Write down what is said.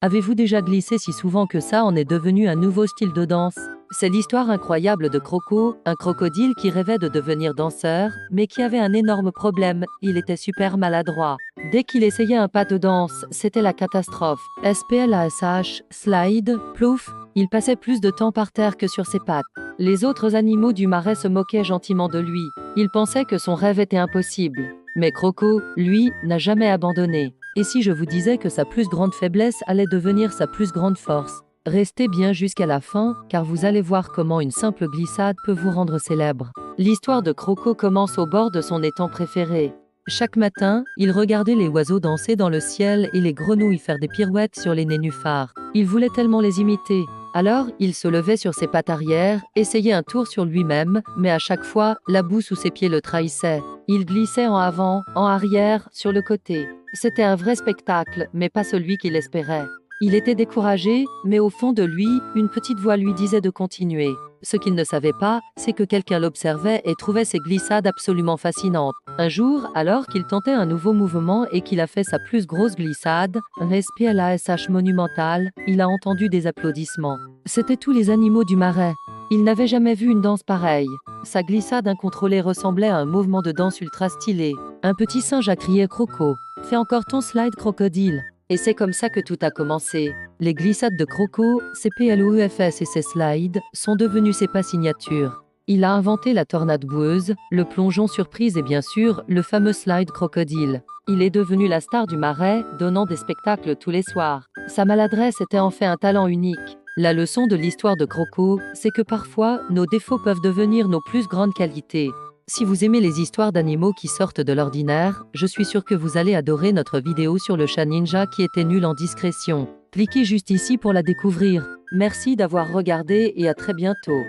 Avez-vous déjà glissé si souvent que ça en est devenu un nouveau style de danse? C'est l'histoire incroyable de Croco, un crocodile qui rêvait de devenir danseur, mais qui avait un énorme problème, il était super maladroit. Dès qu'il essayait un pas de danse, c'était la catastrophe. SPLASH, slide, plouf, il passait plus de temps par terre que sur ses pattes. Les autres animaux du marais se moquaient gentiment de lui. Ils pensaient que son rêve était impossible. Mais Croco, lui, n'a jamais abandonné. Et si je vous disais que sa plus grande faiblesse allait devenir sa plus grande force? Restez bien jusqu'à la fin, car vous allez voir comment une simple glissade peut vous rendre célèbre. L'histoire de Croco commence au bord de son étang préféré. Chaque matin, il regardait les oiseaux danser dans le ciel et les grenouilles faire des pirouettes sur les nénuphars. Il voulait tellement les imiter. Alors, il se levait sur ses pattes arrière, essayait un tour sur lui-même, mais à chaque fois, la boue sous ses pieds le trahissait. Il glissait en avant, en arrière, sur le côté. C'était un vrai spectacle, mais pas celui qu'il espérait. Il était découragé, mais au fond de lui, une petite voix lui disait de continuer. Ce qu'il ne savait pas, c'est que quelqu'un l'observait et trouvait ses glissades absolument fascinantes. Un jour, alors qu'il tentait un nouveau mouvement et qu'il a fait sa plus grosse glissade, un SPLASH monumental, il a entendu des applaudissements. C'étaient tous les animaux du marais. Il n'avait jamais vu une danse pareille. Sa glissade incontrôlée ressemblait à un mouvement de danse ultra stylé. Un petit singe a crié Croco. Fais encore ton slide crocodile. Et c'est comme ça que tout a commencé. Les glissades de Croco, ses PLOEFS et ses slides, sont devenus ses pas signatures. Il a inventé la tornade boueuse, le plongeon surprise et bien sûr, le fameux slide crocodile. Il est devenu la star du marais, donnant des spectacles tous les soirs. Sa maladresse était en fait un talent unique. La leçon de l'histoire de Croco, c'est que parfois, nos défauts peuvent devenir nos plus grandes qualités. Si vous aimez les histoires d'animaux qui sortent de l'ordinaire, je suis sûr que vous allez adorer notre vidéo sur le chat ninja qui était nul en discrétion. Cliquez juste ici pour la découvrir. Merci d'avoir regardé et à très bientôt.